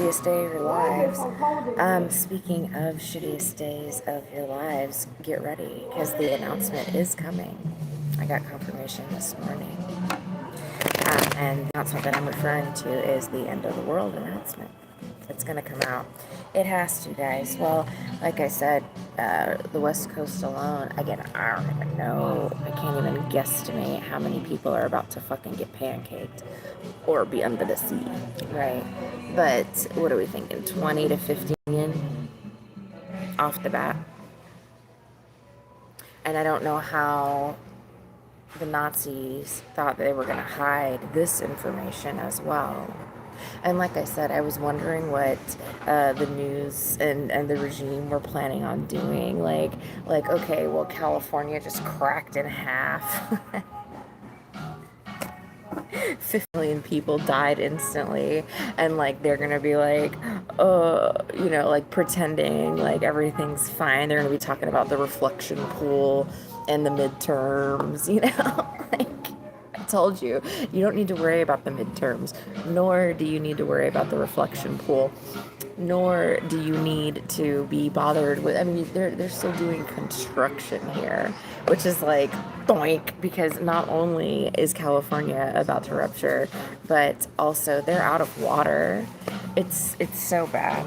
shittiest day of your lives. Speaking of shittiest days of your lives, get ready because the announcement is coming. I got confirmation this morning. And the announcement that I'm referring to is the end of the world announcement. It's going to come out. It has to, guys. Well, like I said, the West Coast alone, again, I don't even know. I can't even guesstimate how many people are about to fucking get pancaked or be under the sea, right? But what are we thinking? 20 to 50 million off the bat. And I don't know how the Nazis thought they were going to hide this information as well. And like I said, I was wondering what the news and the regime were planning on doing. Like, okay, well, California just cracked in half. 50 million people died instantly, and like they're gonna be like, like pretending like everything's fine. They're gonna be talking about the reflection pool and the midterms, like I told you, you don't need to worry about the midterms, nor do you need to worry about the reflection pool, nor do you need to be bothered with, I mean, they're still doing construction here, which is like, doink, because not only is California about to rupture, but also they're out of water. It's so bad.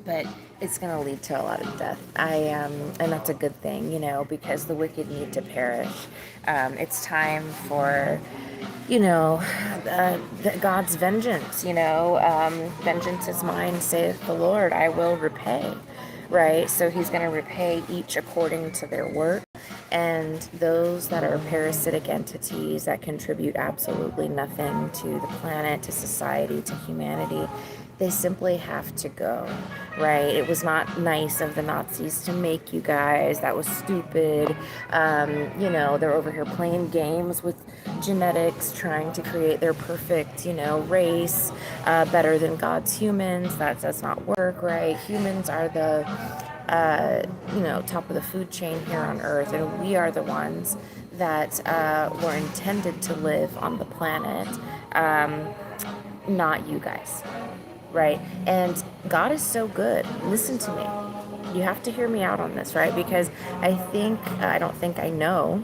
But it's going to lead to a lot of death. And that's a good thing, because the wicked need to perish. It's time for, God's vengeance, vengeance is mine, saith the Lord, I will repay, right? So he's going to repay each according to their work. And those that are parasitic entities that contribute absolutely nothing to the planet, to society, to humanity, they simply have to go, right? It was not nice of the Nazis to make you guys. That was stupid. They're over here playing games with genetics, trying to create their perfect, race, better than God's humans. That does not work, right? Humans are the top of the food chain here on Earth, and we are the ones that were intended to live on the planet, not you guys, right? And God is so good. Listen to me. You have to hear me out on this, right? Because I don't think I know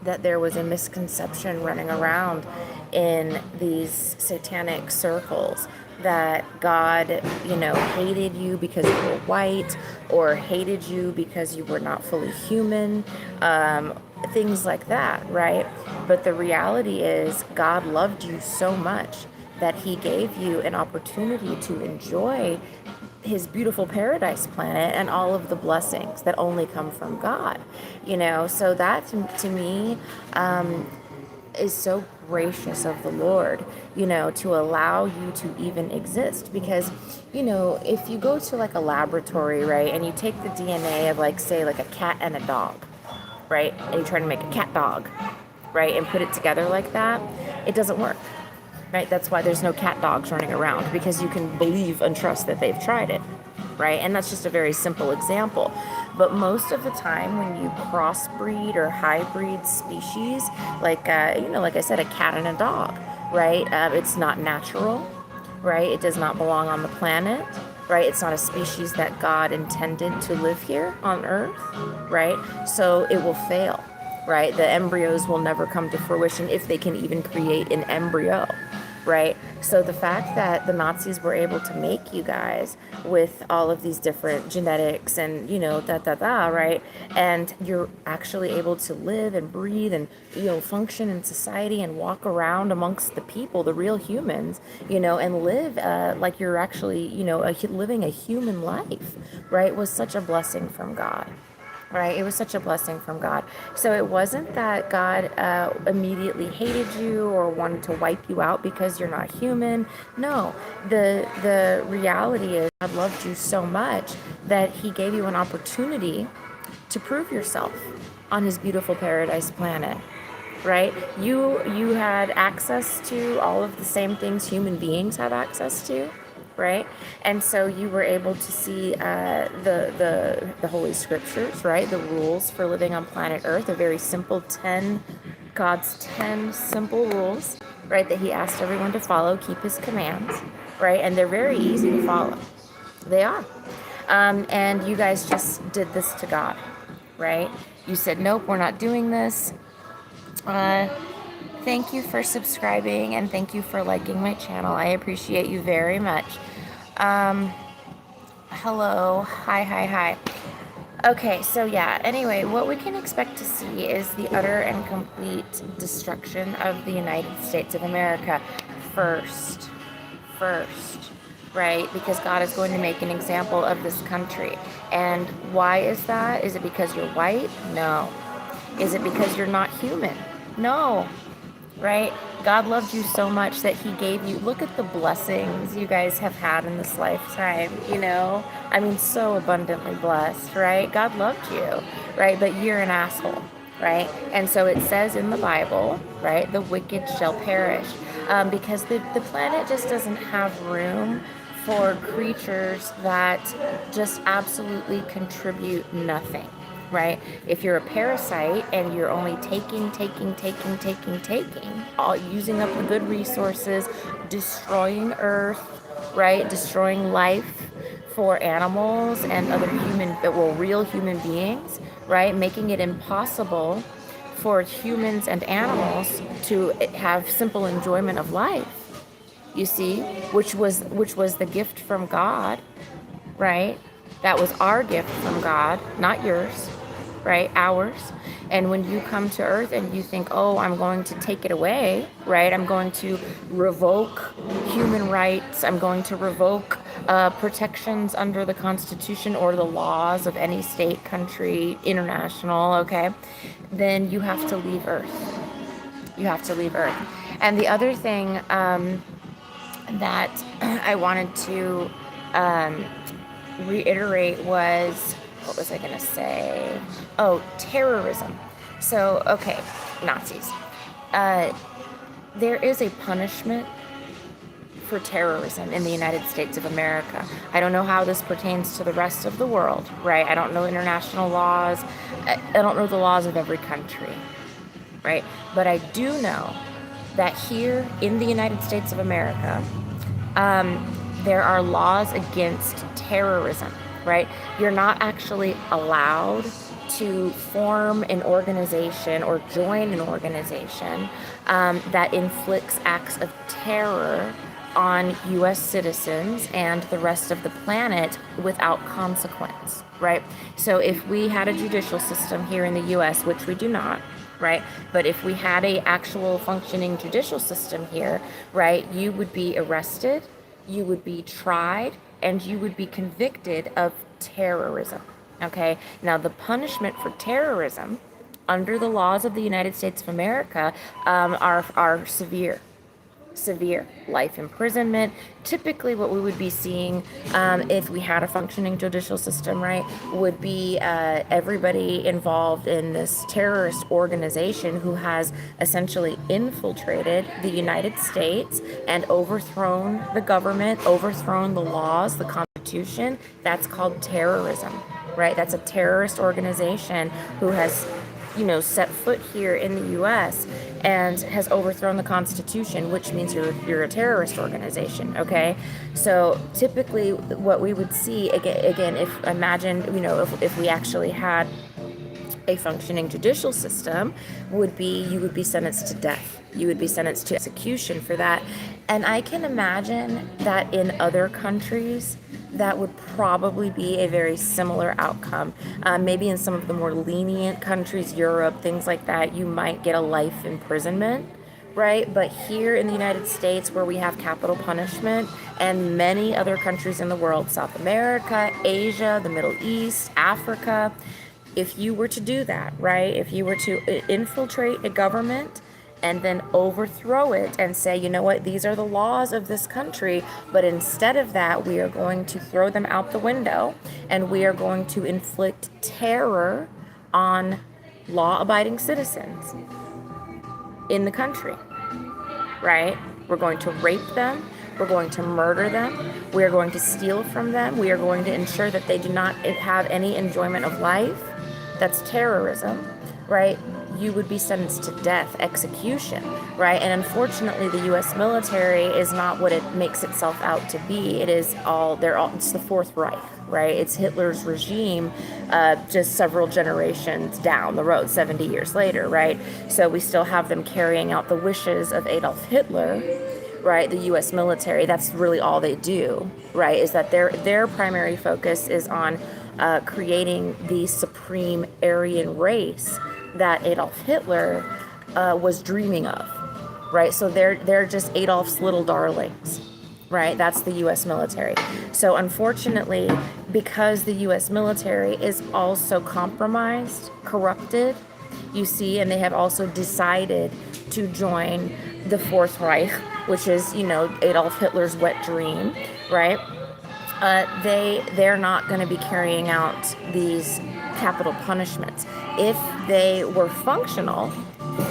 that there was a misconception running around in these satanic circles that God, hated you because you were white, or hated you because you were not fully human, things like that, right? But the reality is God loved you so much that he gave you an opportunity to enjoy his beautiful paradise planet and all of the blessings that only come from God, so that to me is so gracious of the Lord, to allow you to even exist. Because, if you go to like a laboratory, right, and you take the DNA of like, say, like a cat and a dog, right, and you try to make a cat dog, right, and put it together like that, it doesn't work. Right? That's why there's no cat dogs running around, because you can believe and trust that they've tried it, right? And that's just a very simple example. But most of the time when you crossbreed or hybrid species, like I said, a cat and a dog, right? It's not natural, right? It does not belong on the planet, right? It's not a species that God intended to live here on Earth, right? So it will fail, right? The embryos will never come to fruition if they can even create an embryo, right? So the fact that the Nazis were able to make you guys with all of these different genetics and, right? And you're actually able to live and breathe and, function in society and walk around amongst the people, the real humans, and live like you're actually, living a human life, right? Was such a blessing from God. Right? It was such a blessing from God. So it wasn't that God immediately hated you or wanted to wipe you out because you're not human. No, the reality is God loved you so much that he gave you an opportunity to prove yourself on his beautiful paradise planet. Right? You had access to all of the same things human beings have access to. Right? And so you were able to see the Holy Scriptures, right? The rules for living on planet Earth, a very simple God's 10 simple rules, right? That he asked everyone to follow, keep his commands, right? And they're very easy to follow. They are. And you guys just did this to God, right? You said, nope, we're not doing this. Thank you for subscribing and thank you for liking my channel. I appreciate you very much. Hello. Hi. Okay, so yeah, anyway, what we can expect to see is the utter and complete destruction of the United States of America first, right? Because God is going to make an example of this country. And why is that? Is it because you're white? No. Is it because you're not human? No. Right? God loved you so much that he gave you, look at the blessings you guys have had in this lifetime, I mean, so abundantly blessed, right? God loved you, right? But you're an asshole, right? And so it says in the Bible, right, the wicked shall perish, because the planet just doesn't have room for creatures that just absolutely contribute nothing. Right? If you're a parasite and you're only taking, all using up the good resources, destroying Earth, right? Destroying life for animals and other real human beings, right? Making it impossible for humans and animals to have simple enjoyment of life. You see, which was the gift from God, right? That was our gift from God, not yours. Right? Ours. And when you come to Earth and you think, oh, I'm going to take it away, right? I'm going to revoke human rights. I'm going to revoke protections under the Constitution or the laws of any state, country, international, okay? Then you have to leave Earth. You have to leave Earth. And the other thing that I wanted to reiterate was, what was I going to say? Oh, terrorism. So, okay, Nazis. There is a punishment for terrorism in the United States of America. I don't know how this pertains to the rest of the world, right? I don't know international laws. I don't know the laws of every country, right? But I do know that here in the United States of America, there are laws against terrorism. Right? You're not actually allowed to form an organization or join an organization that inflicts acts of terror on U.S. citizens and the rest of the planet without consequence, right? So if we had a judicial system here in the U.S., which we do not, right? But if we had a actual functioning judicial system here, right, you would be arrested, you would be tried, and you would be convicted of terrorism, okay? Now, the punishment for terrorism under the laws of the United States of America are severe life imprisonment. Typically what we would be seeing if we had a functioning judicial system, right, would be everybody involved in this terrorist organization who has essentially infiltrated the United States and overthrown the government, overthrown the laws, the Constitution. That's called terrorism, right? That's a terrorist organization who has set foot here in the U.S. and has overthrown the Constitution, which means you're a terrorist organization, okay? So typically what we would see, again, if we actually had a functioning judicial system, you would be sentenced to death. You would be sentenced to execution for that. And I can imagine that in other countries, that would probably be a very similar outcome. Maybe in some of the more lenient countries, Europe, things like that, you might get a life imprisonment, right? But here in the United States, where we have capital punishment, and many other countries in the world, South America, Asia, the Middle East, Africa, if you were to do that, right? If you were to infiltrate a government and then overthrow it and say, you know what, these are the laws of this country, but instead of that, we are going to throw them out the window and we are going to inflict terror on law-abiding citizens in the country, right? We're going to rape them. We're going to murder them. We are going to steal from them. We are going to ensure that they do not have any enjoyment of life. That's terrorism, right? you would be sentenced to death, execution, right? And unfortunately, the U.S. military is not what it makes itself out to be. It's the Fourth Reich, right? It's Hitler's regime, just several generations down the road, 70 years later, right? So we still have them carrying out the wishes of Adolf Hitler, right? The U.S. military, that's really all they do, right? Is that their primary focus is on creating the supreme Aryan race that Adolf Hitler was dreaming of, right? So they're just Adolf's little darlings, right? That's the U.S. military. So unfortunately, because the U.S. military is also compromised, corrupted, you see, and they have also decided to join the Fourth Reich, which is, Adolf Hitler's wet dream, right? They're not going to be carrying out these capital punishments. If they were functional,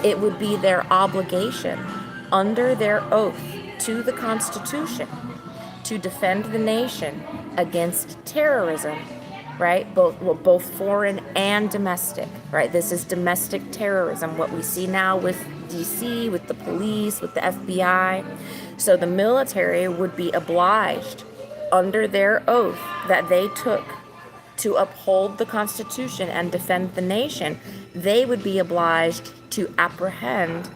it would be their obligation under their oath to the Constitution to defend the nation against terrorism, right? Both foreign and domestic, right? This is domestic terrorism, what we see now with DC, with the police, with the FBI. So the military would be obliged under their oath that they took to uphold the Constitution and defend the nation. They would be obliged to apprehend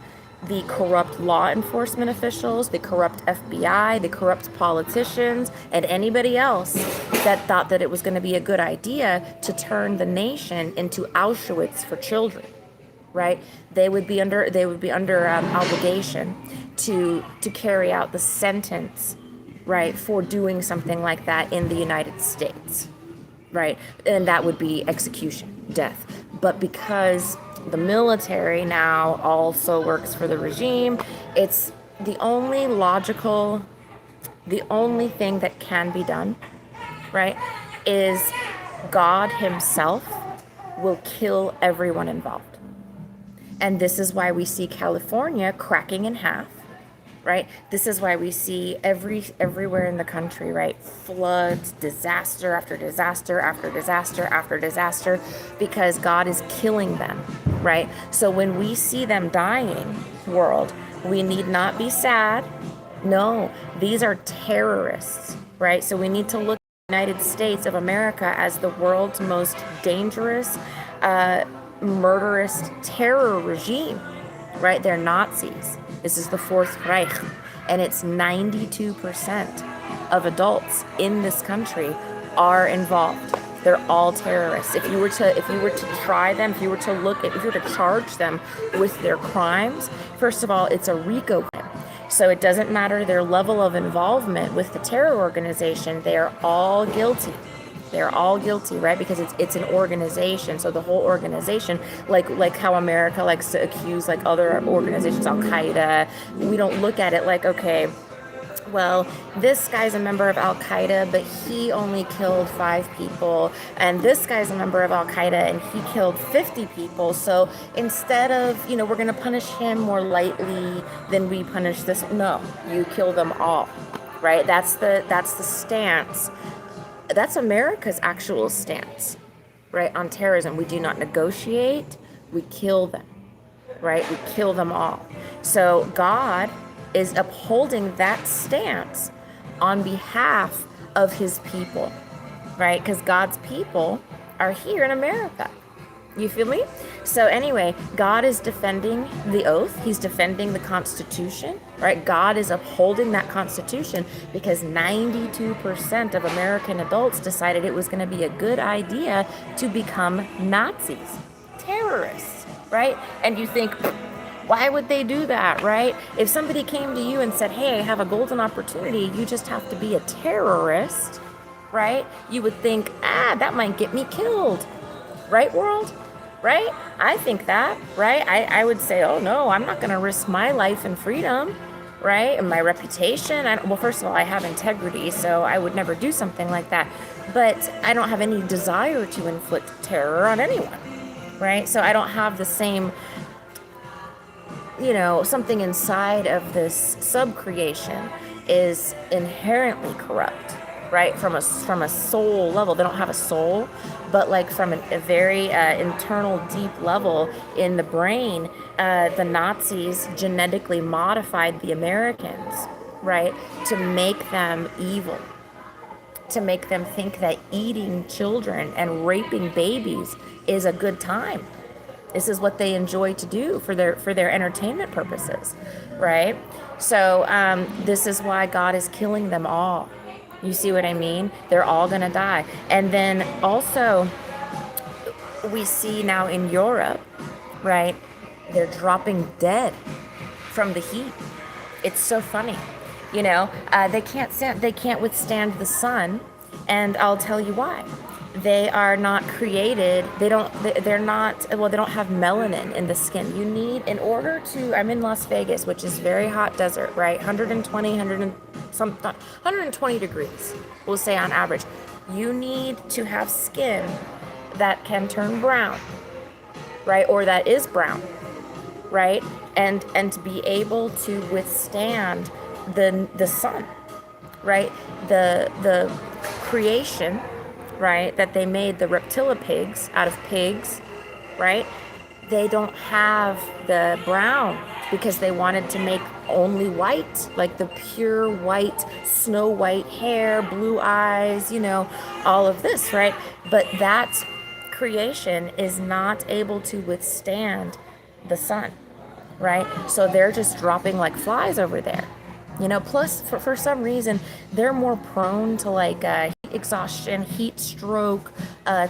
the corrupt law enforcement officials, the corrupt FBI, the corrupt politicians, and anybody else that thought that it was going to be a good idea to turn the nation into Auschwitz for children, right? They would be under obligation to carry out the sentence, right, for doing something like that in the United States, right? And that would be execution, death. But because the military now also works for the regime, it's the only thing that can be done, right, is God himself will kill everyone involved. And this is why we see California cracking in half, right? This is why we see everywhere in the country, right? Floods, disaster after disaster after disaster after disaster, because God is killing them, right? So when we see them dying, world, we need not be sad. No, these are terrorists, right? So we need to look at the United States of America as the world's most dangerous, murderous terror regime, right? They're Nazis. This is the Fourth Reich, and it's 92% of adults in this country are involved. They're all terrorists. If you were to try them, if you were to charge them with their crimes, first of all, it's a RICO crime. So it doesn't matter their level of involvement with the terror organization, they are all guilty. They're all guilty, right? Because it's an organization. So the whole organization, like how America likes to accuse like other organizations, Al-Qaeda, we don't look at it like, okay, well, this guy's a member of Al-Qaeda, but he only killed 5 people. And this guy's a member of Al-Qaeda and he killed 50 people. So instead of, we're going to punish him more lightly than we punish this. No, you kill them all, right? That's the stance. That's America's actual stance, right, on terrorism. We do not negotiate, we kill them, right? We kill them all. So God is upholding that stance on behalf of his people, right? Because God's people are here in America. You feel me? So anyway, God is defending the oath. He's defending the Constitution, right? God is upholding that Constitution because 92% of American adults decided it was going to be a good idea to become Nazis, terrorists, right? And you think, why would they do that, right? If somebody came to you and said, hey, I have a golden opportunity, you just have to be a terrorist, right? You would think, that might get me killed, right, world? Right? I think that, right? I would say, oh no, I'm not going to risk my life and freedom, right? And my reputation. Well, first of all, I have integrity, so I would never do something like that. But I don't have any desire to inflict terror on anyone, right? So I don't have the same, something inside of this sub-creation is inherently corrupt, right? From a soul level. They don't have a soul, but like from a very internal, deep level in the brain, the Nazis genetically modified the Americans, right, to make them evil, to make them think that eating children and raping babies is a good time. This is what they enjoy to do for their entertainment purposes, right? So this is why God is killing them all. You see what I mean? They're all gonna die. And then also we see now in Europe, right? They're dropping dead from the heat. It's so funny, they can't withstand the sun, and I'll tell you why. They are not created. They're not. Well, they don't have melanin in the skin. You need, in order to. I'm in Las Vegas, which is very hot desert, right? 120 degrees. We'll say on average. You need to have skin that can turn brown, right, or that is brown, right, and to be able to withstand the sun, right, the creation, right, that they made the reptila pigs out of pigs, right, they don't have the brown because they wanted to make only white, like the pure white, snow white hair, blue eyes, all of this, right? But that creation is not able to withstand the sun, right? So they're just dropping like flies over there. Plus for some reason, they're more prone to like heat exhaustion, heat stroke,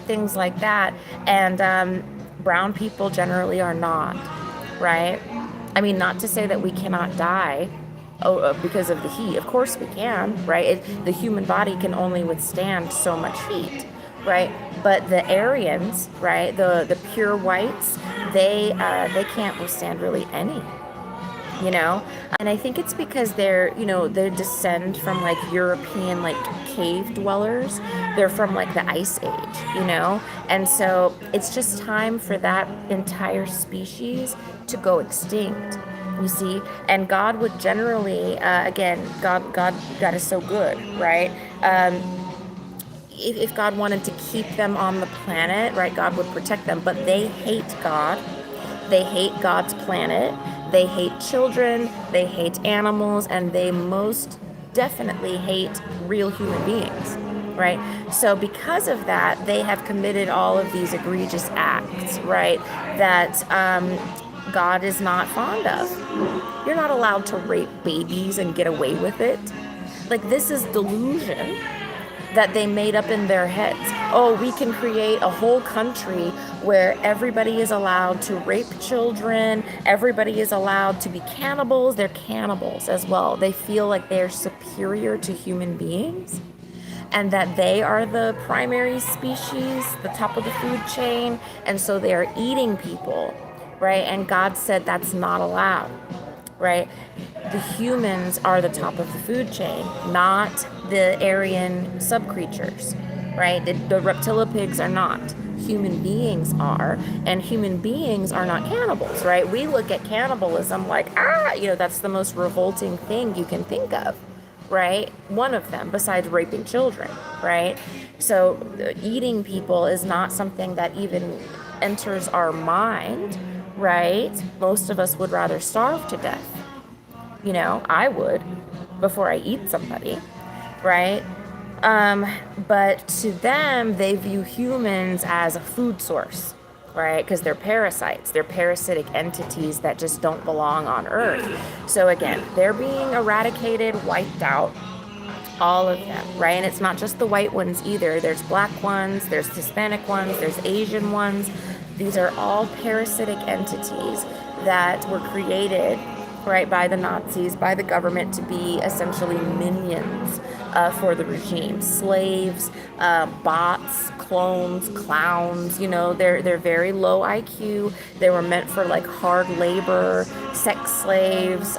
things like that. And brown people generally are not, right? I mean, not to say that we cannot die because of the heat. Of course we can, right? The human body can only withstand so much heat, right? But the Aryans, right, the pure whites, they can't withstand really any. And I think it's because they descend from like European like cave dwellers. They're from like the ice age, and so it's just time for that entire species to go extinct, you see. And God would generally again, God is so good, right? If God wanted to keep them on the planet, right, God would protect them, but they hate God. They hate God's planet. They hate children, they hate animals, and they most definitely hate real human beings, right? So because of that, they have committed all of these egregious acts, right, that God is not fond of. You're not allowed to rape babies and get away with it. Like, this is delusion that they made up in their heads. Oh, we can create a whole country where everybody is allowed to rape children, everybody is allowed to be cannibals. They're cannibals as well. They feel like they're superior to human beings and that they are the primary species, the top of the food chain, and so they are eating people, right? And God said that's not allowed, right? The humans are the top of the food chain, not the Aryan sub-creatures, right? The reptila pigs are not. Human beings are, and human beings are not cannibals, right? We look at cannibalism like, that's the most revolting thing you can think of, right? One of them, besides raping children, right? So eating people is not something that even enters our mind, right? Most of us would rather starve to death. I would before I eat somebody, right? But to them, they view humans as a food source, right? Because they're parasites. They're parasitic entities that just don't belong on Earth. So again, they're being eradicated, wiped out, all of them, right? And it's not just the white ones either. There's black ones, there's Hispanic ones, there's Asian ones. These are all parasitic entities that were created, right, by the Nazis, by the government, to be essentially minions for the regime. Slaves, bots, clones, clowns, they're very low IQ. They were meant for like hard labor, sex slaves,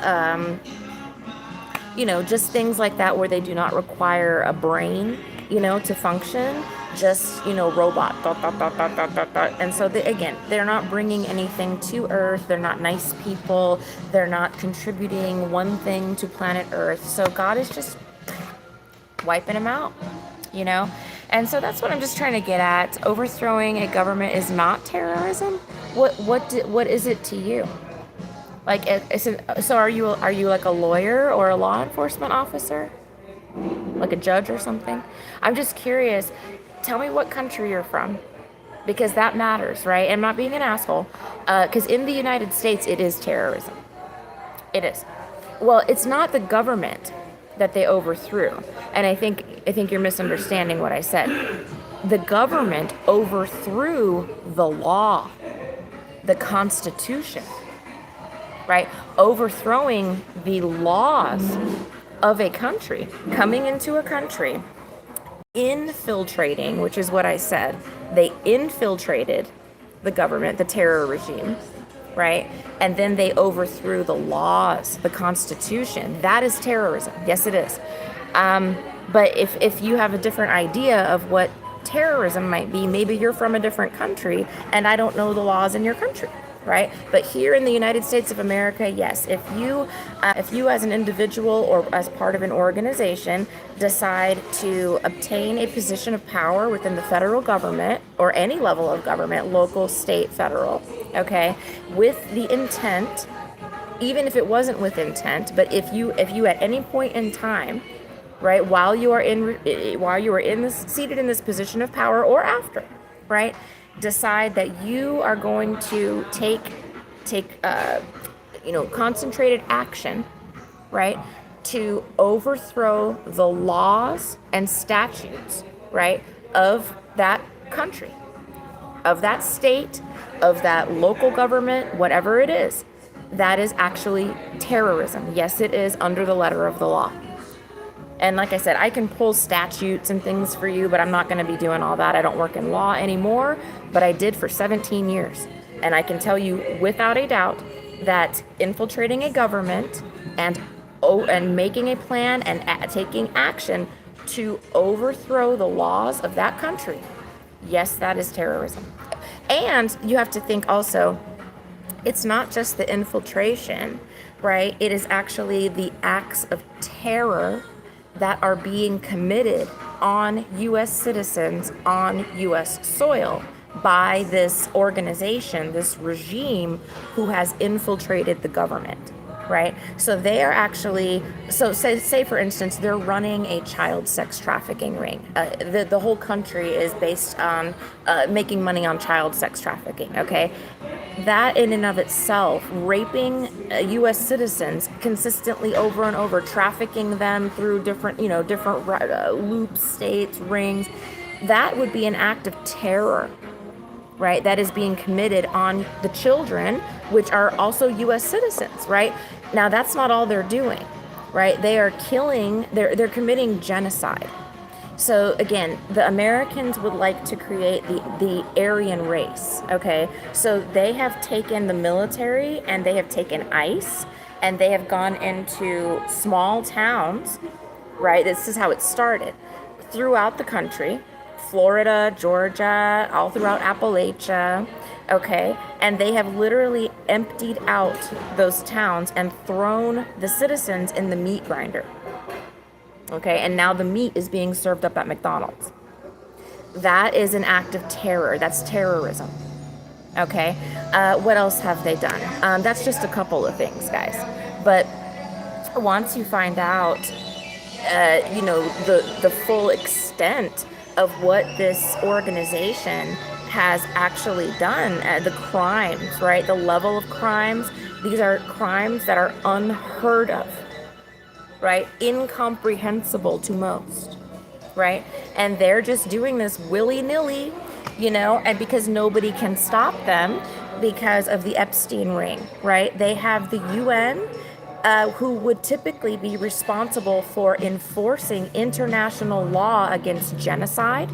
just things like that where they do not require a brain, to function. Just, robot. And so, they're not bringing anything to Earth. They're not nice people. They're not contributing one thing to planet Earth. So God is just wiping them out, you know? And so that's what I'm just trying to get at. Overthrowing a government is not terrorism. What is it to you? Like, so are you like a lawyer or a law enforcement officer? Like a judge or something? I'm just curious. Tell me what country you're from, because that matters, right? I'm not being an asshole, because in the United States, it is terrorism. It is. Well, it's not the government that they overthrew, and I think you're misunderstanding what I said. The government overthrew the law, the Constitution, right? Overthrowing the laws of a country, coming into a country, infiltrating, which is what I said. They infiltrated the government, the terror regime, right? And then they overthrew the laws, the Constitution. That is terrorism. Yes, it is. But if you have a different idea of what terrorism might be, maybe you're from a different country and I don't know the laws in your country, right? But here in the United States of America, yes, if you as an individual or as part of an organization decide to obtain a position of power within the federal government or any level of government, local, state, federal, okay, with the intent, even if it wasn't with intent, but if you at any point in time, right, while you are seated in this position of power or after, right, decide that you are going to take concentrated action, right, to overthrow the laws and statutes, right, of that country, of that state, of that local government, whatever it is, that is actually terrorism. Yes, it is, under the letter of the law. And like I said, I can pull statutes and things for you, but I'm not going to be doing all that. I don't work in law anymore, but I did for 17 years. And I can tell you without a doubt that infiltrating a government and making a plan and taking action to overthrow the laws of that country, yes, that is terrorism. And you have to think also, it's not just the infiltration, right? It is actually the acts of terror that are being committed on U.S. citizens on U.S. soil by this organization, this regime who has infiltrated the government, right? So they are actually, say for instance, they're running a child sex trafficking ring. The whole country is based on making money on child sex trafficking, okay? That in and of itself, raping U.S. citizens consistently over and over, trafficking them through different loops, states, rings, that would be an act of terror, right? That is being committed on the children, which are also U.S. citizens, right? Now, that's not all they're doing, right? They are killing, they're committing genocide. So again, the Americans would like to create the Aryan race, okay? So they have taken the military and they have taken ICE and they have gone into small towns, right? This is how it started. Throughout the country, Florida, Georgia, all throughout Appalachia, okay? And they have literally emptied out those towns and thrown the citizens in the meat grinder. Okay, and now the meat is being served up at McDonald's. That is an act of terror. That's terrorism. Okay, what else have they done? That's just a couple of things, guys. But once you find out, the full extent of what this organization has actually done, the crimes, right? The level of crimes. These are crimes that are unheard of. Right? Incomprehensible to most, right? And they're just doing this willy-nilly, and because nobody can stop them because of the Epstein ring, right? They have the UN, who would typically be responsible for enforcing international law against genocide,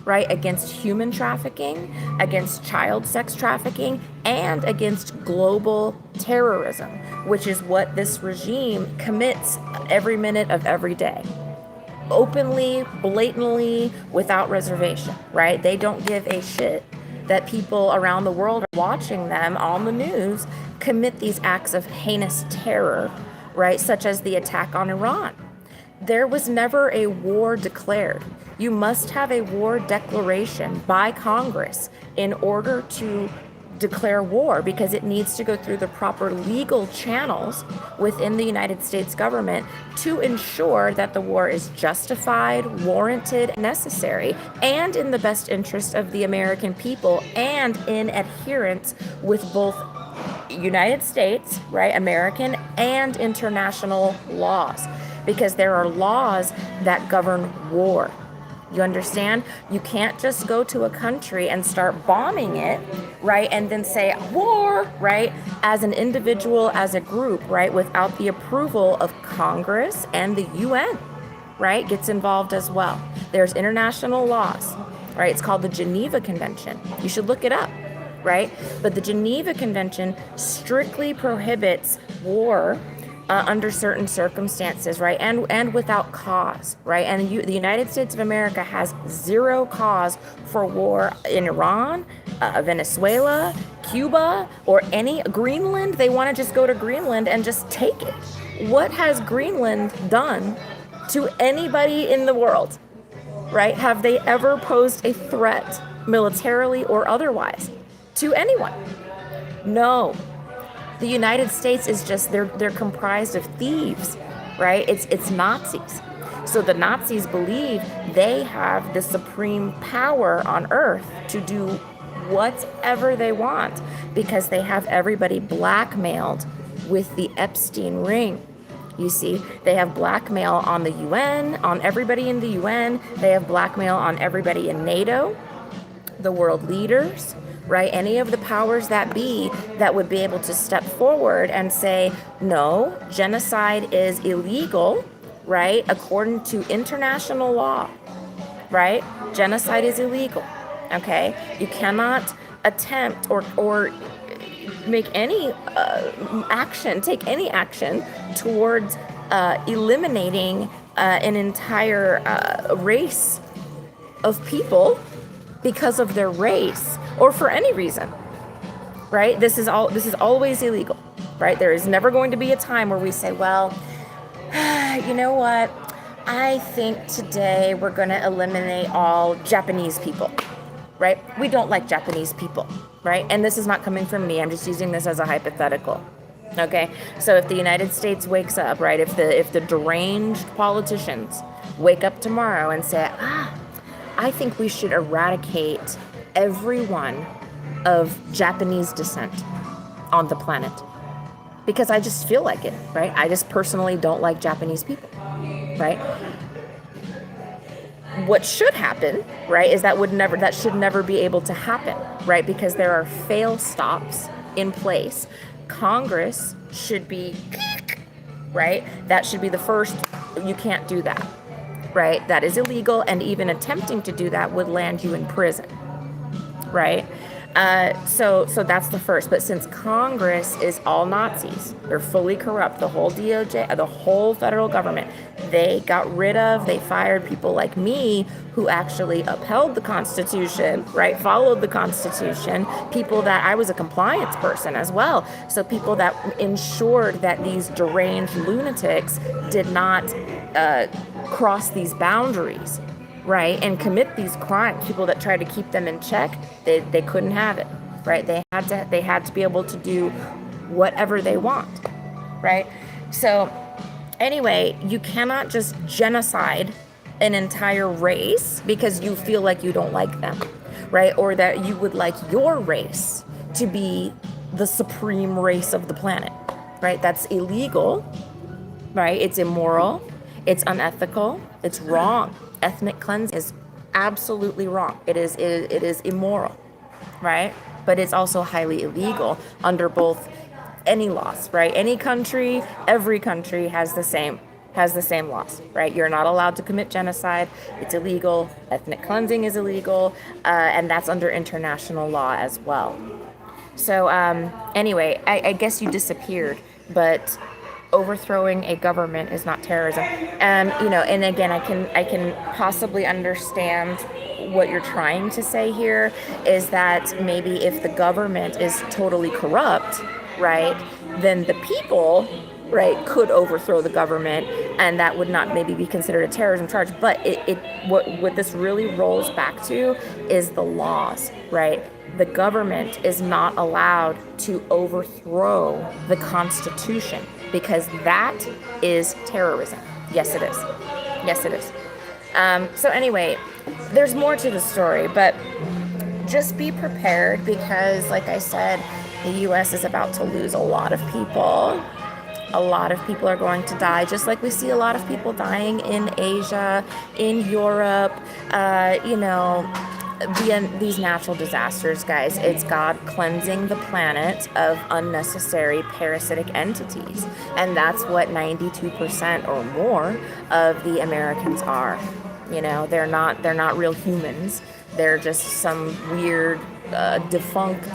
right? Against human trafficking, against child sex trafficking, and against global terrorism, which is what this regime commits every minute of every day. Openly, blatantly, without reservation, right? They don't give a shit that people around the world are watching them on the news commit these acts of heinous terror, right? Such as the attack on Iran. there was never a war declared. You must have a war declaration by Congress in order to declare war, because it needs to go through the proper legal channels within the United States government to ensure that the war is justified, warranted, necessary, and in the best interest of the American people, and in adherence with both United States, right, American and international laws, because there are laws that govern war. You understand? You can't just go to a country and start bombing it, right? And then say war, right? As an individual, as a group, right? Without the approval of Congress and the UN, right? Gets involved as well. There's international laws, right? It's called the Geneva Convention. You should look it up, right? But the Geneva Convention strictly prohibits war under certain circumstances, right? And without cause, right? And the United States of America has zero cause for war in Iran, Venezuela, Cuba, or any Greenland. They want to just go to Greenland and just take it. What has Greenland done to anybody in the world, right? Have they ever posed a threat, militarily or otherwise, to anyone? No. The United States is just, they're comprised of thieves, right? It's Nazis. So the Nazis believe they have the supreme power on earth to do whatever they want, because they have everybody blackmailed with the Epstein ring. You see, they have blackmail on the UN, on everybody in the UN. They have blackmail on everybody in NATO, the world leaders, right? Any of the powers that be that would be able to step forward and say, no, genocide is illegal, right? According to international law, right? Genocide is illegal, okay? You cannot attempt or make any take any action towards eliminating an entire race of people because of their race or for any reason, right? This is always illegal, right? There is never going to be a time where we say, well, you know what? I think today we're going to eliminate all Japanese people, right? We don't like Japanese people, right? And this is not coming from me. I'm just using this as a hypothetical. Okay? So if the United States wakes up, right? If the deranged politicians wake up tomorrow and say, I think we should eradicate everyone of Japanese descent on the planet, because I just feel like it, right? I just personally don't like Japanese people, right? What should happen, right, is that should never be able to happen, right? Because there are fail stops in place. Congress should be, right? That should be the first, you can't do that, right? That is illegal, and even attempting to do that would land you in prison, right? So that's the first. But since Congress is all Nazis, they're fully corrupt, the whole DOJ, the whole federal government, they fired people like me who actually upheld the Constitution, right? Followed the Constitution, people that I was a compliance person as well. So people that ensured that these deranged lunatics did not cross these boundaries, right, and commit these crimes. People that tried to keep them in check, they couldn't have it, right? They had to be able to do whatever they want, right? So anyway, you cannot just genocide an entire race because you feel like you don't like them, right? Or that you would like your race to be the supreme race of the planet, right? That's illegal, right? It's immoral, it's unethical, it's wrong. Ethnic cleansing is absolutely wrong. It is immoral, right? But it's also highly illegal under both any laws, right? Any country, every country has the same laws, right? You're not allowed to commit genocide. It's illegal. Ethnic cleansing is illegal, and that's under international law as well. So anyway, I guess you disappeared, but overthrowing a government is not terrorism. And again, I can possibly understand what you're trying to say here is that maybe if the government is totally corrupt, right, then the people right, could overthrow the government, and that would not maybe be considered a terrorism charge. But what this really rolls back to is the laws, right? The government is not allowed to overthrow the Constitution, because that is terrorism. Yes, it is. Yes, it is. So anyway, there's more to the story, but just be prepared, because, like I said, the U.S. is about to lose a lot of people. A lot of people are going to die, just like we see a lot of people dying in Asia, in Europe, these natural disasters, guys. It's God cleansing the planet of unnecessary parasitic entities. And that's what 92% or more of the Americans are. They're not real humans. They're just some weird defunct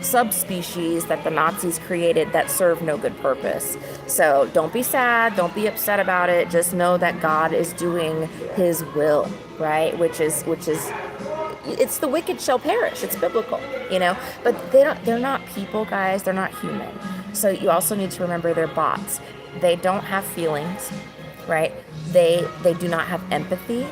subspecies that the Nazis created that serve no good purpose. So don't be sad, don't be upset about it. Just know that God is doing his will, right? Which is it's the wicked shall perish. It's biblical, but they're not people, guys. They're not human. So you also need to remember they're bots. They don't have feelings, right? They do not have empathy.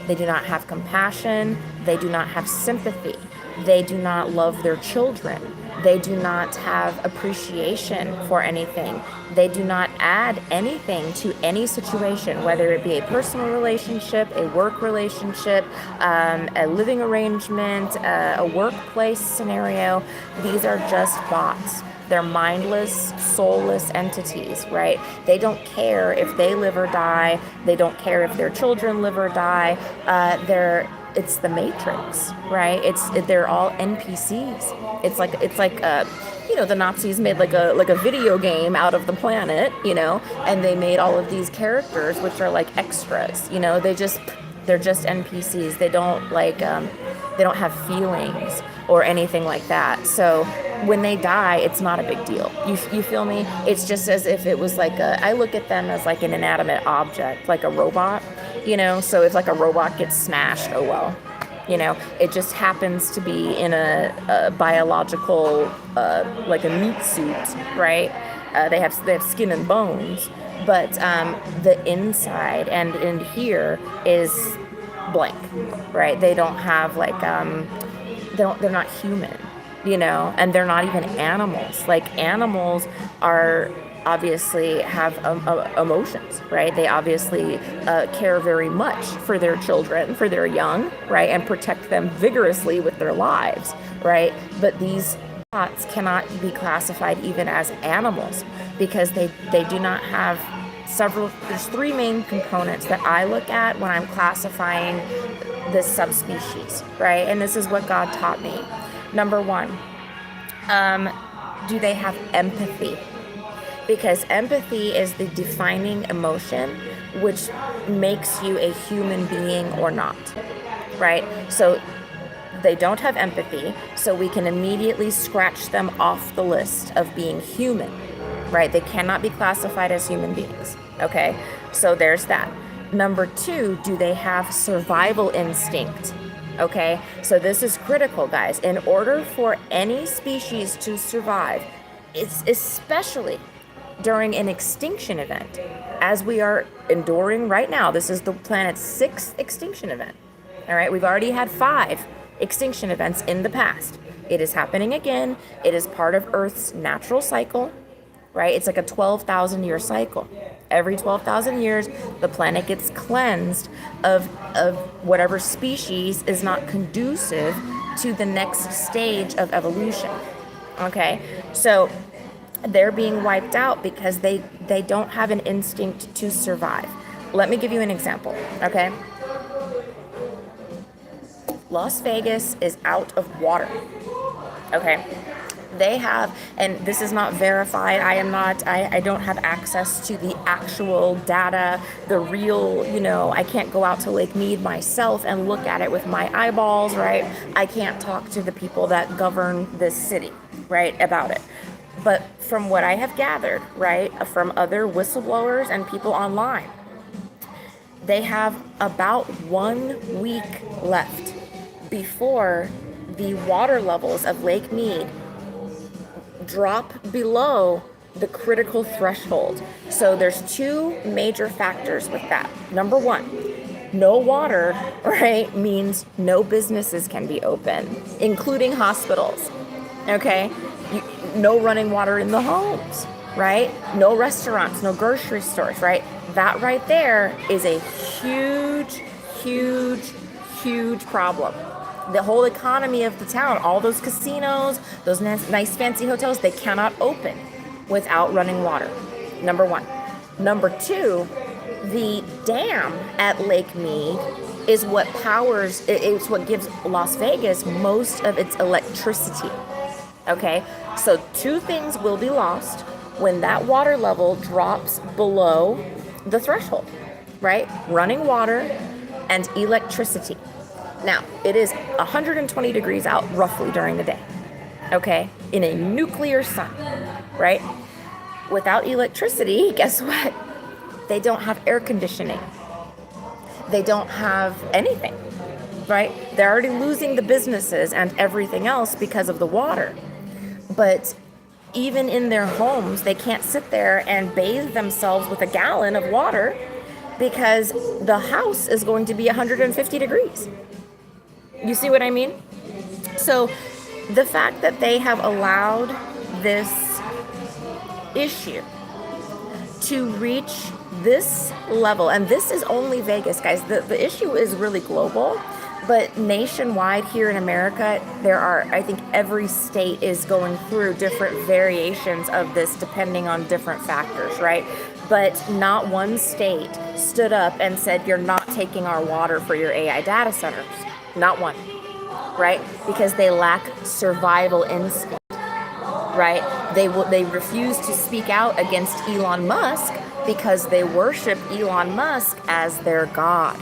They do not have compassion. They do not have sympathy. They do not love their children. They do not have appreciation for anything. They do not add anything to any situation, whether it be a personal relationship, a work relationship, a living arrangement, a workplace scenario. These are just bots. They're mindless, soulless entities, right? They don't care if they live or die. They don't care if their children live or die. It's the Matrix, right? They're all NPCs. It's like the Nazis made like a video game out of the planet, and they made all of these characters which are like extras, they're just NPCs. They don't have feelings or anything like that. So when they die, it's not a big deal. You feel me? It's just as if it was I look at them as like an inanimate object, like a robot, so if like a robot gets smashed, oh well, it just happens to be in a biological, like a meat suit, right? They have skin and bones, but the inside and in here is blank, right? They don't have they're not human, and they're not even animals. Like animals are obviously have emotions, right? They obviously care very much for their children, for their young, right? And protect them vigorously with their lives, right? But these bots cannot be classified even as animals, because they do not have there's three main components that I look at when I'm classifying this subspecies, right? And this is what God taught me. Number one, do they have empathy? Because empathy is the defining emotion which makes you a human being or not, right? So they don't have empathy, so we can immediately scratch them off the list of being human, right? They cannot be classified as human beings, okay? So there's that. Number two, do they have survival instinct? Okay, so this is critical, guys. In order for any species to survive, it's especially during an extinction event, as we are enduring right now. This is the planet's 6th extinction event. All right, we've already had 5 extinction events in the past. It is happening again. It is part of Earth's natural cycle, right? It's like a 12,000 year cycle. Every 12,000 years, the planet gets cleansed of whatever species is not conducive to the next stage of evolution. Okay, so they're being wiped out because they don't have an instinct to survive. Let me give you an example, okay? Las Vegas is out of water, okay? They have, and this is not verified, I don't have access to the actual data, the real, I can't go out to Lake Mead myself and look at it with my eyeballs, right? I can't talk to the people that govern this city, right, about it. But from what I have gathered, right, from other whistleblowers and people online, they have about 1 week left before the water levels of Lake Mead drop below the critical threshold. So there's two major factors with that. Number one, no water, right, means no businesses can be open, including hospitals, okay? No running water in the homes, right? No restaurants, no grocery stores, right? That right there is a huge, huge, huge problem. The whole economy of the town, all those casinos, those nice fancy hotels, they cannot open without running water. Number one. Number two, the dam at Lake Mead is what powers, it's what gives Las Vegas most of its electricity. Okay, so two things will be lost when that water level drops below the threshold, right? Running water and electricity. Now, it is 120 degrees out roughly during the day, okay, in a nuclear sun, right? Without electricity, guess what? They don't have air conditioning. They don't have anything, right? They're already losing the businesses and everything else because of the water. But even in their homes, they can't sit there and bathe themselves with a gallon of water because the house is going to be 150 degrees. You see what I mean? So the fact that they have allowed this issue to reach this level, and this is only Vegas, guys. The issue is really global, but nationwide here in America, there are, I think every state is going through different variations of this depending on different factors, right? But not one state stood up and said, you're not taking our water for your AI data centers. Not one, right? Because they lack survival instinct, right? They refuse to speak out against Elon Musk because they worship Elon Musk as their god,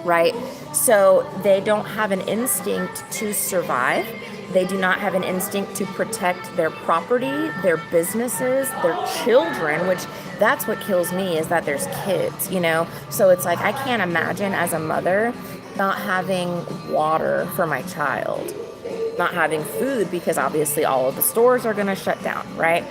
right? So they don't have an instinct to survive. They do not have an instinct to protect their property, their businesses, their children, which that's what kills me, is that there's kids, you know? So it's like, I can't imagine as a mother not having water for my child, not having food, because obviously all of the stores are going to shut down, right?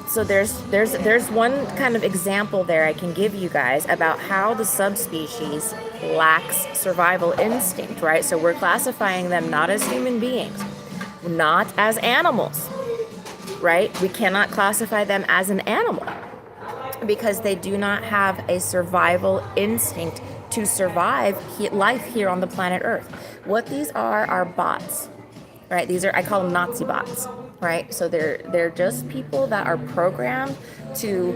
So there's one kind of example there I can give you guys about how the subspecies lacks survival instinct, right? So we're classifying them not as human beings, not as animals, right? We cannot classify them as an animal because they do not have a survival instinct to survive life here on the planet Earth. What these are bots, right? These are, I call them Nazi bots, right? So they're just people that are programmed to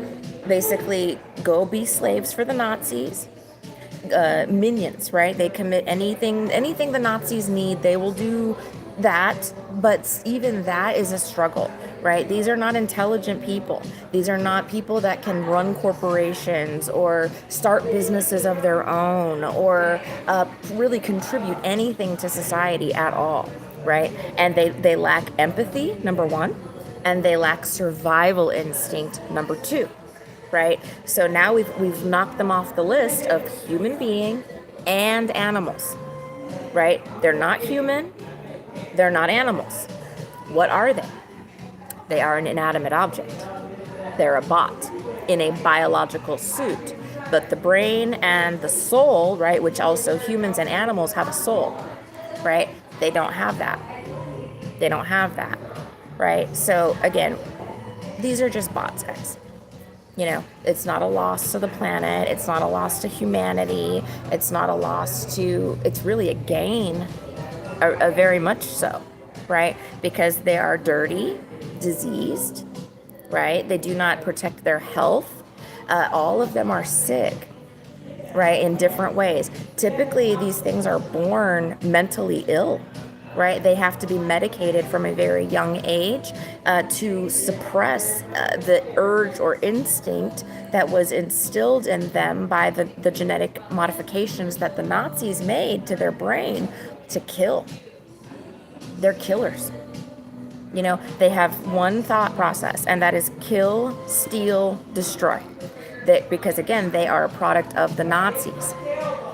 basically go be slaves for the Nazis, minions, right? They commit anything the Nazis need, they will do that, but even that is a struggle, right? These are not intelligent people. These are not people that can run corporations or start businesses of their own or really contribute anything to society at all, right? And they lack empathy, number one, and they lack survival instinct, number two, right? So now we've knocked them off the list of human being and animals, right? They're not human. They're not animals. What are they? They are an inanimate object. They're a bot in a biological suit. But the brain and the soul, right, which also humans and animals have a soul, right? They don't have that. They don't have that, right? So again, these are just bots, guys. You know, it's not a loss to the planet. It's not a loss to humanity. It's not a loss to, it's really a gain, a very much so, right? Because they are dirty, diseased, right? They do not protect their health. All of them are sick, right? In different ways. Typically, these things are born mentally ill, right? They have to be medicated from a very young age to suppress the urge or instinct that was instilled in them by the genetic modifications that the Nazis made to their brain to kill. They're killers. You know, they have one thought process, and that is kill, steal, destroy. Because again, they are a product of the Nazis,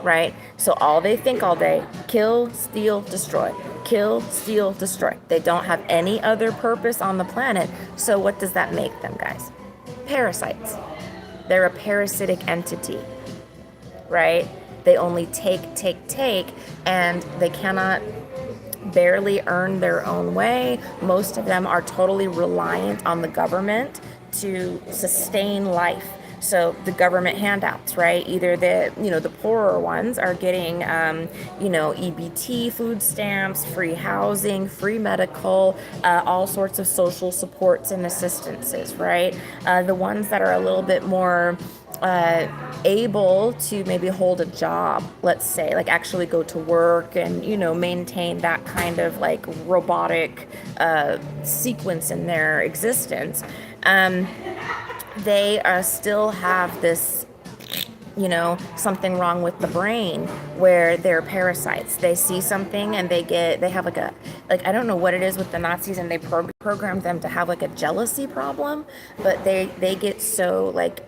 right? So all they think all day, kill, steal, destroy. Kill, steal, destroy. They don't have any other purpose on the planet. So what does that make them, guys? Parasites. They're a parasitic entity, right? They only take, and they cannot barely earn their own way. Most of them are totally reliant on the government to sustain life. So the government handouts, right? Either the poorer ones are getting, EBT, food stamps, free housing, free medical, all sorts of social supports and assistances, right? The ones that are a little bit more able to maybe hold a job, let's say, like actually go to work and, maintain that kind of like robotic sequence in their existence. They still have this, something wrong with the brain where they're parasites. They see something and they have like I don't know what it is with the Nazis, and they programmed them to have like a jealousy problem, but they get so like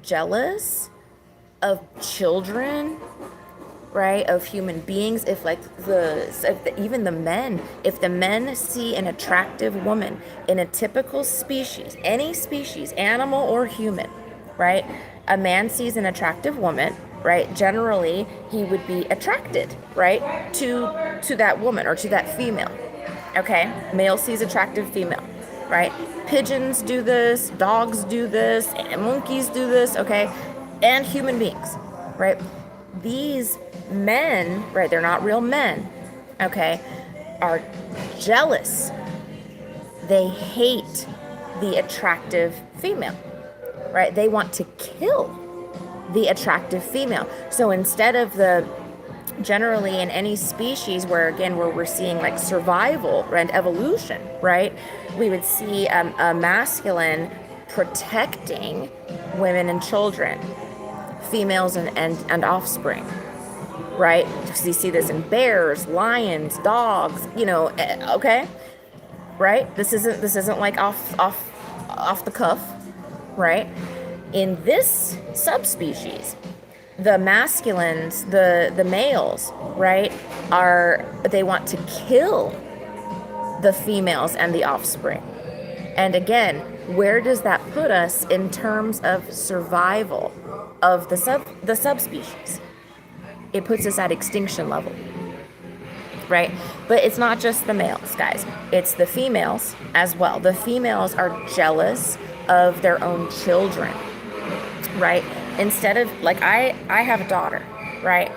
jealous of children, right, of human beings. If like even the men, if the men see an attractive woman in a typical species, any species, animal or human, right, a man sees an attractive woman, right, generally he would be attracted, right, to that woman or to that female. Okay, male sees attractive female, right? Pigeons do this, dogs do this, and monkeys do this, okay, and human beings, right? These men, right, they're not real men, okay, are jealous. They hate the attractive female, right? They want to kill the attractive female. So instead of generally in any species where we're seeing like survival and evolution, right, we would see a masculine protecting women and children, females and offspring, right? So you see this in bears, lions, dogs, okay, right? This isn't like off the cuff, right? In this subspecies, the masculines, the males, right, they want to kill the females and the offspring. And again, where does that put us in terms of survival of the subspecies? It puts us at extinction level, right? But it's not just the males, guys. It's the females as well. The females are jealous of their own children, right? Instead of, like, I have a daughter, right?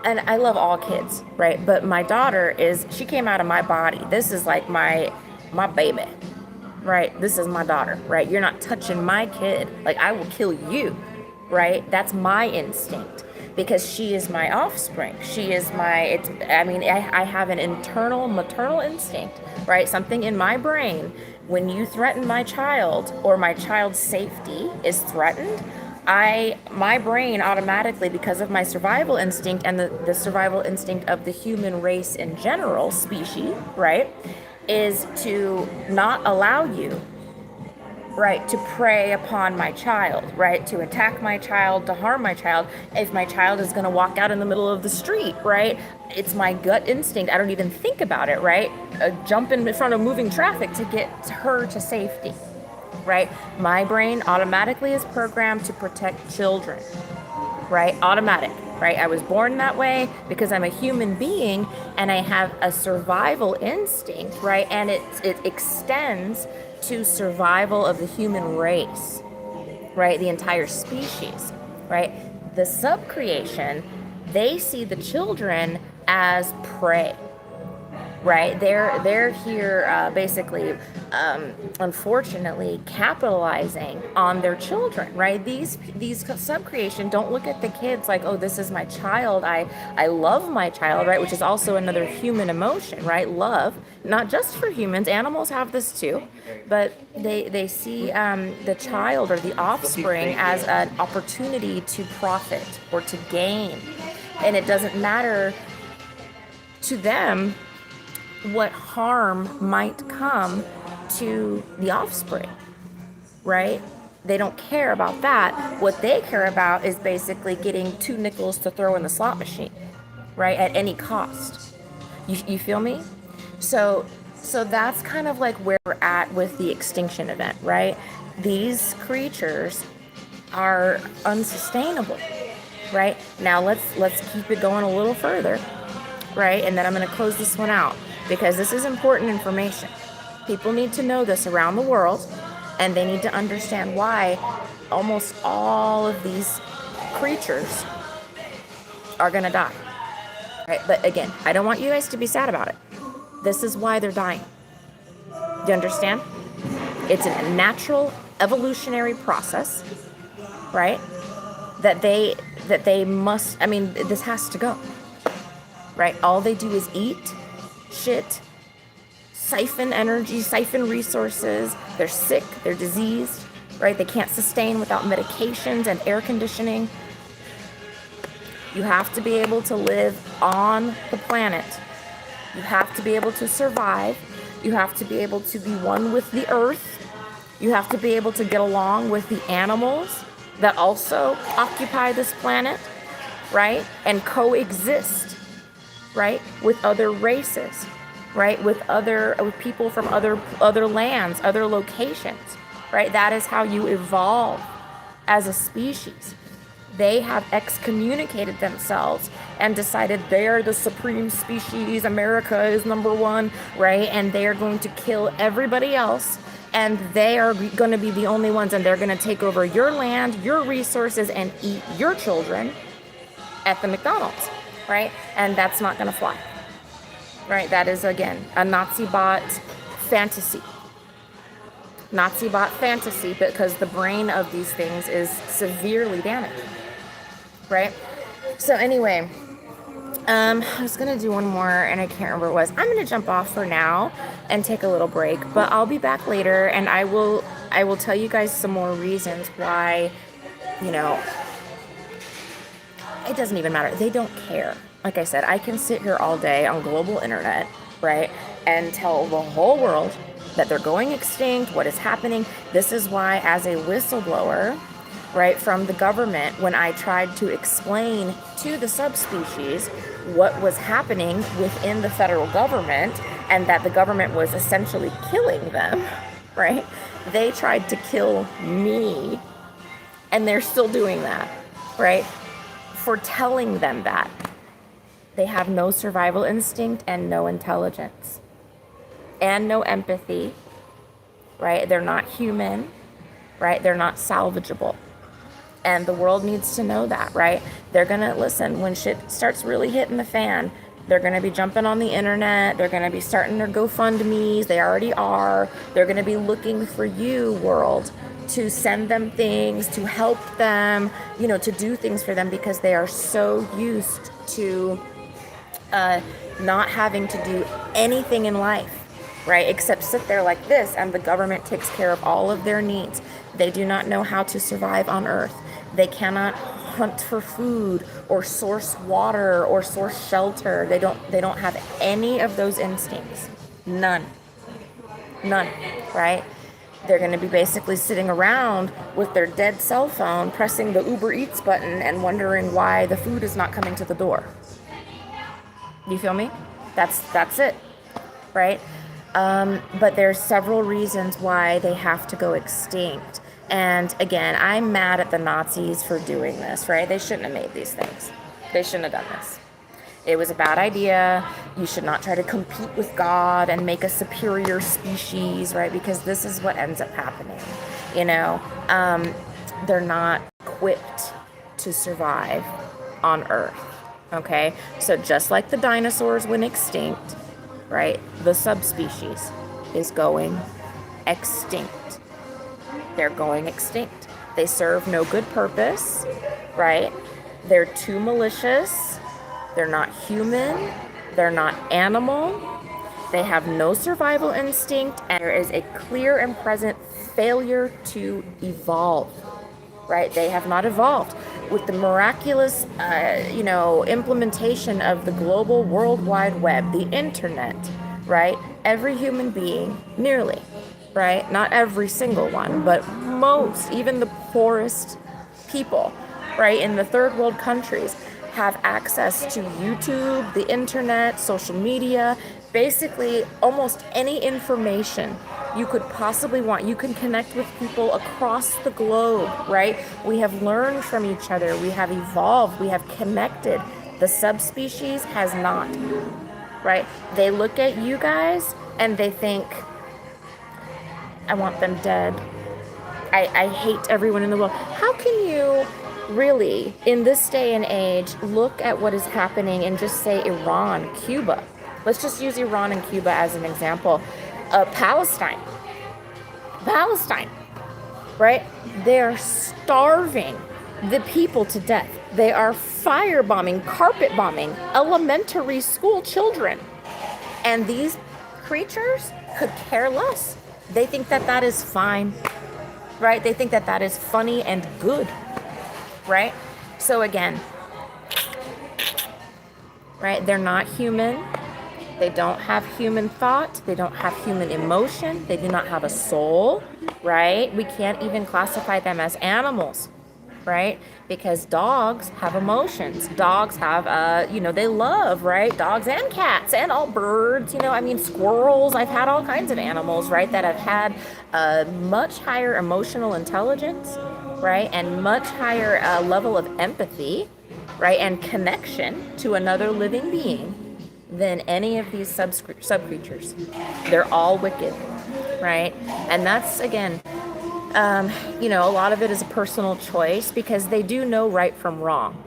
And I love all kids, right? But my daughter she came out of my body. This is like my baby, right? This is my daughter, right? You're not touching my kid. Like, I will kill you, right? That's my instinct, because she is my offspring. She is I have an internal maternal instinct, right? Something in my brain, when you threaten my child or my child's safety is threatened, my brain automatically, because of my survival instinct and the survival instinct of the human race in general, species, right, is to not allow you, right, to prey upon my child, right, to attack my child, to harm my child. If my child is going to walk out in the middle of the street, right, it's my gut instinct. I don't even think about it, right, jump in front of moving traffic to get her to safety. Right? My brain automatically is programmed to protect children, right? Automatic, right? I was born that way because I'm a human being and I have a survival instinct, right? And it extends to survival of the human race, right? The entire species, right? The subcreation, they see the children as prey. Right, they're here basically, unfortunately, capitalizing on their children. Right, these subcreation don't look at the kids like, oh, this is my child. I love my child, right, which is also another human emotion, right? Love, not just for humans. Animals have this too, but they see the child or the offspring as an opportunity to profit or to gain, and it doesn't matter to them what harm might come to the offspring, right? They don't care about that. What they care about is basically getting 2 nickels to throw in the slot machine, right? At any cost. You feel me? So So that's kind of like where we're at with the extinction event, right? These creatures are unsustainable, right? Now let's keep it going a little further, right? And then I'm going to close this one out because this is important information. People need to know this around the world, and they need to understand why almost all of these creatures are going to die. Right? But again, I don't want you guys to be sad about it. This is why they're dying. Do you understand? It's a natural evolutionary process, right? That they must, I mean, this has to go. Right? All they do is eat, shit, siphon energy, siphon resources. They're sick, they're diseased, right? They can't sustain without medications and air conditioning. You have to be able to live on the planet. You have to be able to survive. You have to be able to be one with the earth. You have to be able to get along with the animals that also occupy this planet, right? And coexist, right? With other races, right? With people from other lands, other locations, right? That is how you evolve as a species. They have excommunicated themselves and decided they're the supreme species. America is number one, right? And they are going to kill everybody else. And they are going to be the only ones, and they're going to take over your land, your resources, and eat your children at the McDonald's, right? And that's not going to fly, right? That is, again, a Nazi bot fantasy. Nazi bot fantasy, because the brain of these things is severely damaged. Right? So anyway, I was going to do one more and I can't remember what it was. I'm going to jump off for now and take a little break, but I'll be back later and I will tell you guys some more reasons why, you know, it doesn't even matter. They don't care. Like I said, I can sit here all day on global internet, right? And tell the whole world that they're going extinct, what is happening. This is why, as a whistleblower, right, from the government, when I tried to explain to the subspecies what was happening within the federal government and that the government was essentially killing them, right, they tried to kill me, and they're still doing that, right, for telling them that. They have no survival instinct and no intelligence and no empathy, right? They're not human, right? They're not salvageable. And the world needs to know that, right? They're going to listen when shit starts really hitting the fan. They're going to be jumping on the internet. They're going to be starting their GoFundMes. They already are. They're going to be looking for you, world, to send them things, to help them, you know, to do things for them, because they are so used to not having to do anything in life, right? Except sit there like this, and the government takes care of all of their needs. They do not know how to survive on Earth. They cannot hunt for food or source water or source shelter. They don't have any of those instincts. None, right? They're going to be basically sitting around with their dead cell phone, pressing the Uber Eats button and wondering why the food is not coming to the door. You feel me? That's it, right? But there's several reasons why they have to go extinct. And again, I'm mad at the Nazis for doing this, right? They shouldn't have made these things. They shouldn't have done this. It was a bad idea. You should not try to compete with God and make a superior species, right? Because this is what ends up happening. You know, they're not equipped to survive on Earth, okay? So just like the dinosaurs went extinct, right? The subspecies is going extinct. They're going extinct. They serve no good purpose, right? They're too malicious. They're not human. They're not animal. They have no survival instinct, and there is a clear and present failure to evolve, right? They have not evolved. With the miraculous, implementation of the global World Wide Web, the internet, right? Every human being, nearly, right? Not every single one, but most, even the poorest people, right, in the third world countries, have access to YouTube, the internet, social media, basically almost any information you could possibly want. You can connect with people across the globe, right? We have learned from each other. We have evolved. We have connected. The subspecies has not, right? They look at you guys and they think, I want them dead. I hate everyone in the world. How can you really, in this day and age, look at what is happening and just say Iran, Cuba? Let's just use Iran and Cuba as an example. Palestine, right? They're starving the people to death. They are firebombing, carpet bombing elementary school children. And these creatures could care less. They think that that is fine, right? They think that that is funny and good, right? So again, right? They're not human. They don't have human thought. They don't have human emotion. They do not have a soul, right? We can't even classify them as animals, right? Because dogs have emotions. Dogs have, they love, right? Dogs and cats and all birds, squirrels. I've had all kinds of animals, right, that have had a much higher emotional intelligence, right? And much higher level of empathy, right? And connection to another living being than any of these sub-creatures. They're all wicked, right? And that's, again, a lot of it is a personal choice because they do know right from wrong.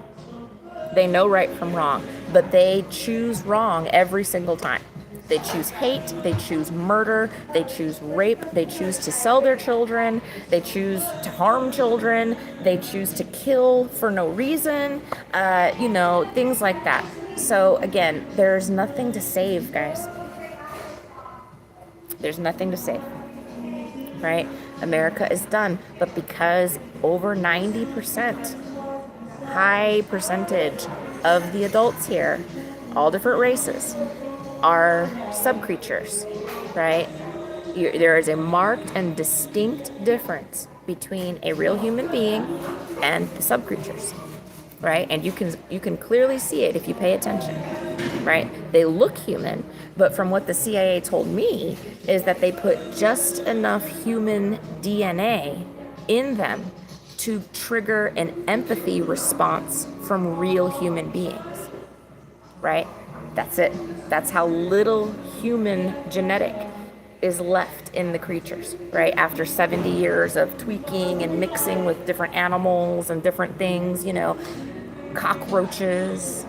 They know right from wrong, but they choose wrong every single time. They choose hate, they choose murder, they choose rape, they choose to sell their children, they choose to harm children, they choose to kill for no reason, things like that. So again, there's nothing to save, guys. There's nothing to save, right? America is done, but because over 90%, high percentage of the adults here, all different races, are sub-creatures, right? There is a marked and distinct difference between a real human being and the sub-creatures, right? And you can clearly see it if you pay attention, right? They look human, but from what the CIA told me is that they put just enough human DNA in them to trigger an empathy response from real human beings, right? That's it. That's how little human genetic is left in the creatures, right? After 70 years of tweaking and mixing with different animals and different things, cockroaches.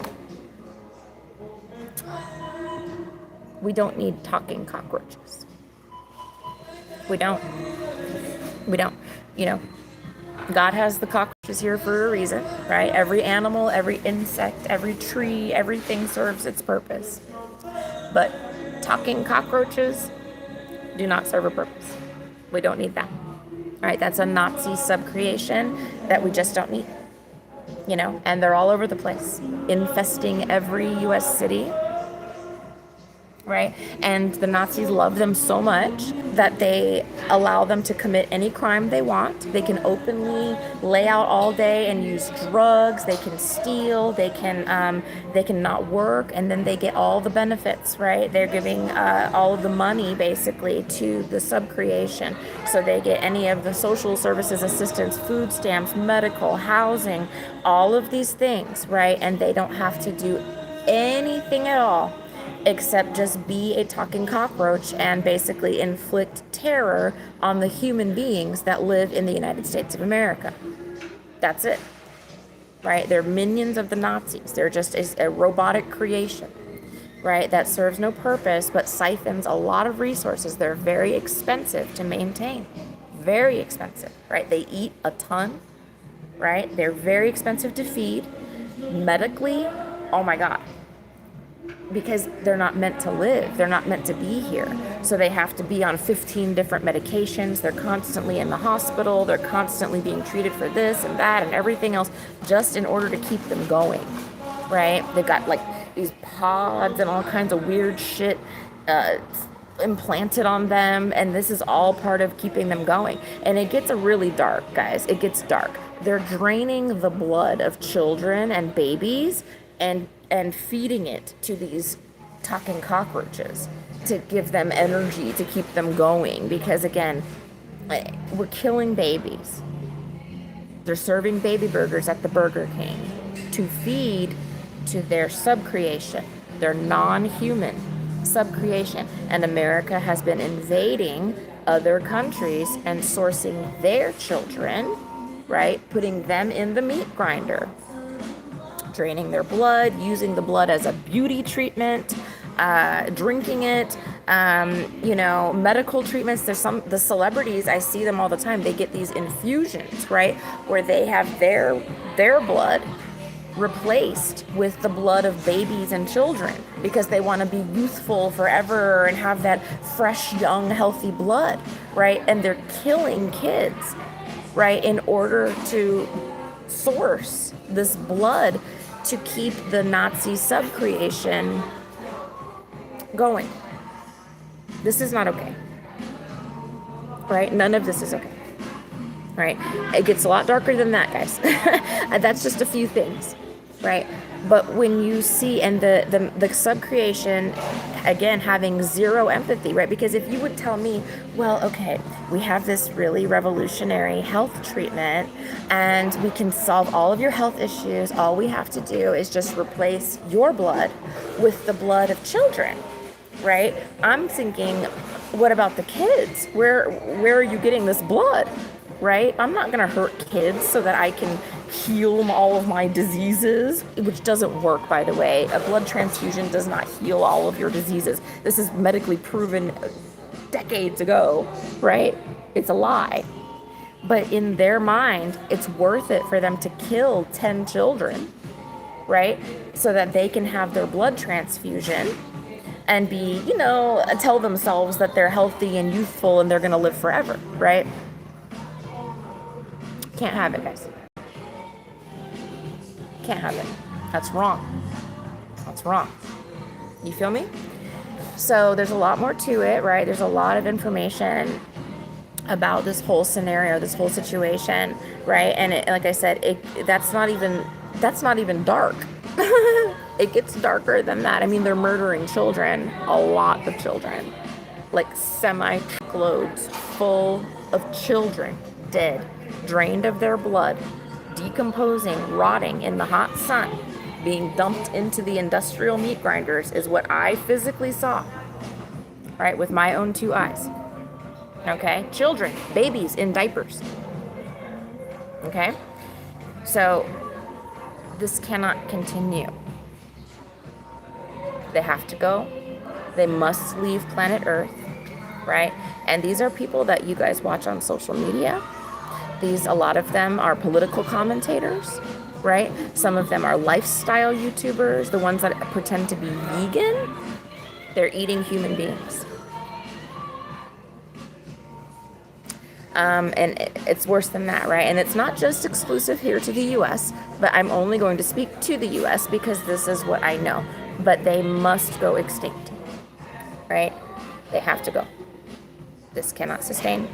We don't need talking cockroaches. We don't. God has the cockroaches here for a reason, right? Every animal, every insect, every tree, everything serves its purpose. But talking cockroaches do not serve a purpose. We don't need that. All right, that's a Nazi subcreation that we just don't need. And they're all over the place, infesting every U.S. city, right? And the Nazis love them so much that they allow them to commit any crime they want. They can openly lay out all day and use drugs. They can steal. They can not work, and then they get all the benefits, right? They're giving all of the money basically to the subcreation, so they get any of the social services, assistance, food stamps, medical, housing, all of these things, right? And they don't have to do anything at all except just be a talking cockroach and basically inflict terror on the human beings that live in the United States of America. That's it, right? They're minions of the Nazis. They're just a robotic creation, right? That serves no purpose but siphons a lot of resources. They're very expensive to maintain, very expensive, right? They eat a ton, right? They're very expensive to feed. Medically, oh my God. Because they're not meant to live. They're not meant to be here. So they have to be on 15 different medications. They're constantly in the hospital. They're constantly being treated for this and that and everything else just in order to keep them going, right? They've got like these pods and all kinds of weird shit implanted on them. And this is all part of keeping them going. And it gets really dark, guys. It gets dark. They're draining the blood of children and babies and feeding it to these talking cockroaches to give them energy, to keep them going. Because again, we're killing babies. They're serving baby burgers at the Burger King to feed to their subcreation, their non-human subcreation. And America has been invading other countries and sourcing their children, right? Putting them in the meat grinder, draining their blood, using the blood as a beauty treatment, drinking it, medical treatments. There's the celebrities, I see them all the time. They get these infusions, right? Where they have their blood replaced with the blood of babies and children because they want to be youthful forever and have that fresh, young, healthy blood, right? And they're killing kids, right? In order to source this blood to keep the Nazi subcreation going. This is not okay, right? None of this is okay, right? It gets a lot darker than that, guys. That's just a few things, right? But when you see, and the subcreation, again, having zero empathy, right? Because if you would tell me, well, okay, we have this really revolutionary health treatment and we can solve all of your health issues. All we have to do is just replace your blood with the blood of children, right? I'm thinking, what about the kids? Where are you getting this blood, right? I'm not going to hurt kids so that I can heal them all of my diseases, which doesn't work, by the way. A blood transfusion does not heal all of your diseases. This is medically proven decades ago, right? It's a lie. But in their mind, it's worth it for them to kill 10 children, right? So that they can have their blood transfusion and be, tell themselves that they're healthy and youthful and they're going to live forever, right? Can't have it, guys. Can't have it. That's wrong. That's wrong. You feel me? So there's a lot more to it, right? There's a lot of information about this whole scenario, this whole situation, right? And like I said, that's not even dark. It gets darker than that. I mean, they're murdering children, a lot of children, like semi-truckloads full of children dead, drained of their blood, decomposing, rotting in the hot sun, being dumped into the industrial meat grinders is what I physically saw, right, with my own 2 eyes. Okay? Children, babies in diapers. Okay? So this cannot continue. They have to go. They must leave planet Earth, right? And these are people that you guys watch on social media. A lot of them are political commentators, right? Some of them are lifestyle YouTubers, the ones that pretend to be vegan. They're eating human beings. And it's worse than that, right? And it's not just exclusive here to the U.S., but I'm only going to speak to the U.S. because this is what I know. But they must go extinct, right? They have to go. This cannot sustain.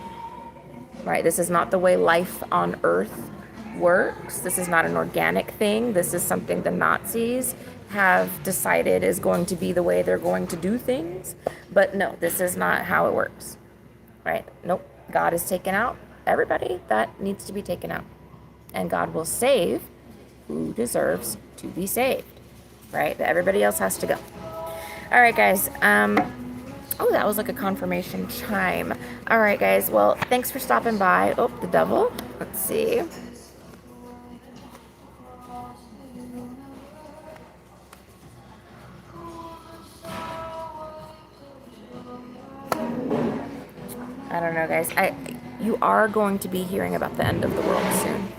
Right? This is not the way life on Earth works. This is not an organic thing. This is something the Nazis have decided is going to be the way they're going to do things. But no, this is not how it works. Right? Nope. God is taken out. Everybody that needs to be taken out. And God will save who deserves to be saved. Right? But everybody else has to go. All right, guys. Oh, that was like a confirmation chime. All right, guys. Well, thanks for stopping by. Oh, the devil. Let's see. I don't know, guys. You are going to be hearing about the end of the world soon.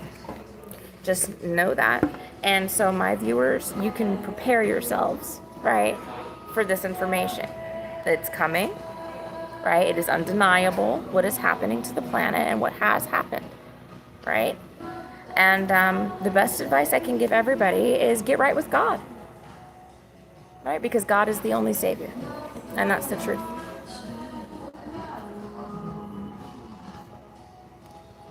Just know that. And so my viewers, you can prepare yourselves, right, for this information. It's coming, right? It is undeniable what is happening to the planet and what has happened, right? And the best advice I can give everybody is get right with God, right? Because God is the only Savior, and that's the truth.